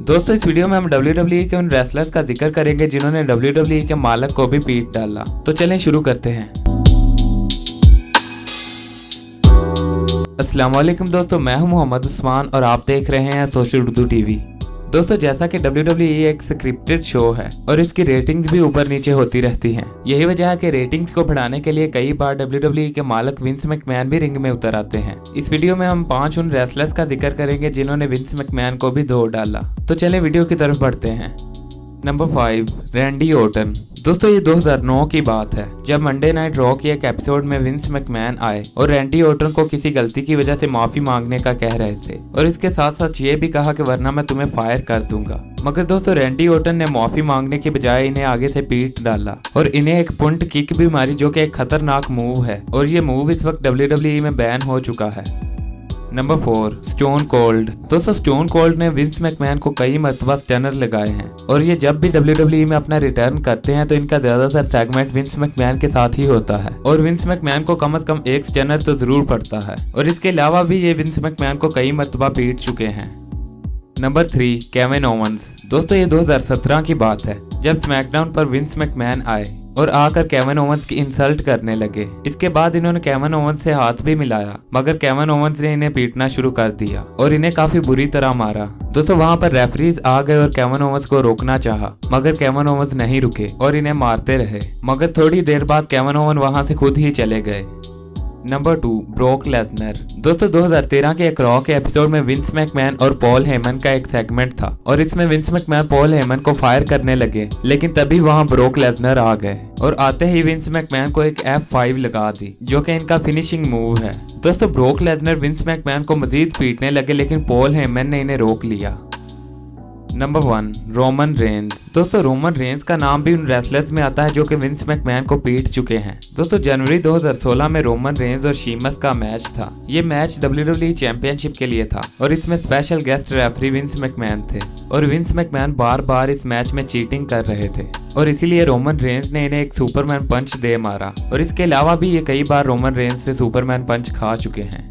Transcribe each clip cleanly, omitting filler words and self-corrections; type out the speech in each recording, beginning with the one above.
दोस्तों इस वीडियो में हम WWE के उन रेसलर्स का जिक्र करेंगे जिन्होंने WWE के मालक को भी पीट डाला। तो चलें शुरू करते हैं। अस्सलाम वालेकुम दोस्तों, मैं हूं मोहम्मद उस्मान और आप देख रहे हैं सोशल उर्दू टीवी। दोस्तों जैसा कि WWE एक स्क्रिप्टेड शो है और इसकी रेटिंग्स भी ऊपर नीचे होती रहती हैं। यही वजह है कि रेटिंग्स को बढ़ाने के लिए कई बार WWE के मालक विंस मैकमैन भी रिंग में उतर आते हैं। इस वीडियो में हम 5 उन रेसलर्स का जिक्र करेंगे जिन्होंने विंस मैकमैन को भी धो डाला। तो चलें वीडियो की तरफ बढ़ते हैं। Number 5, Randy Orton. दोस्तों ये 2009 की बात है जब मंडे नाइट रॉ की एक एपिसोड में विंस मैकमैन आए और रैंडी ऑर्टन को किसी गलती की वजह से माफी मांगने का कह रहे थे और इसके साथ साथ ये भी कहा कि वरना मैं तुम्हें फायर कर दूंगा। मगर दोस्तों रैंडी ऑर्टन ने माफी मांगने के बजाय इन्हें आगे से पीट डाला और इन्हें एक पुंट किक भी मारी जो कि एक खतरनाक मूव है और ये मूव इस वक्त WWE में बैन हो चुका है। Number 4, stone cold. दोस्तों स्टोन कोल्ड ने विंस मैकमैन को कई मर्तबा स्टनर लगाए हैं और ये जब भी WWE में अपना रिटर्न करते हैं तो इनका ज्यादातर सेगमेंट विंस मैकमैन के साथ ही होता है और विंस मैकमैन को कम से कम एक स्टनर तो जरूर पड़ता है और इसके अलावा भी ये विंस मैकमैन को कई मर्तबा पीट चुके हैं। Number 3, Kevin Owens. दोस्तों ये 2017 की बात है जब स्मैकडाउन पर विंस मैकमैन आए और आकर केविन ओवंस की इंसल्ट करने लगे। इसके बाद इन्होंने केविन ओवंस से हाथ भी मिलाया मगर केविन ओवंस ने इन्हें पीटना शुरू कर दिया और इन्हें काफी बुरी तरह मारा। दोस्तों वहां पर रेफरीज आ गए और केविन ओवंस को रोकना चाहा मगर केविन ओवंस नहीं रुके और इन्हें मारते रहे मगर थोड़ी देर बाद केविन ओवन वहां से खुद ही चले गए। Number 2, Brock Lesnar. दोस्तों 2013 के एक रॉ के एपिसोड में विंस मैकमैन और पॉल हेमन का एक सेगमेंट था और इसमें विंस मैकमैन पॉल हेमन को फायर करने लगे लेकिन तभी वहां ब्रॉक लेसनर आ गए और आते ही विंस मैकमैन को एक F5 लगा दी जो कि इनका फिनिशिंग मूव है। दोस्तों ब्रॉक लेसनर विंस मैकमैन को मजीद पीटने लगे लेकिन पॉल हेमन ने इन्हें रोक लिया। Number 1, Roman Reigns. दोस्तों रोमन रेंज का नाम भी उन रेसलर्स में आता है जो कि विंस मैकमैन को पीट चुके हैं। दोस्तों जनवरी 2016 में रोमन रेंज और शीमस का मैच था। ये मैच WWE चैंपियनशिप के लिए था और इसमें special guest referee Vince McMahon थे और विंस मैकमैन बार बार इस मैच में चीटिंग कर रहे थे और इसीलिए रोमन रेंज ने इन्हें एक सुपरमैन पंच दे मारा और इसके अलावा भी ये कई बार रोमन रेंज से सुपरमैन पंच खा चुके हैं।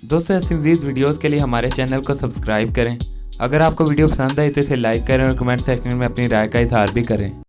दोस्तों ऐसी मज़ीद वीडियोस के लिए हमारे चैनल को सब्सक्राइब करें। अगर आपको वीडियो पसंद आई तो इसे लाइक करें और कमेंट सेक्शन में अपनी राय का इजहार भी करें।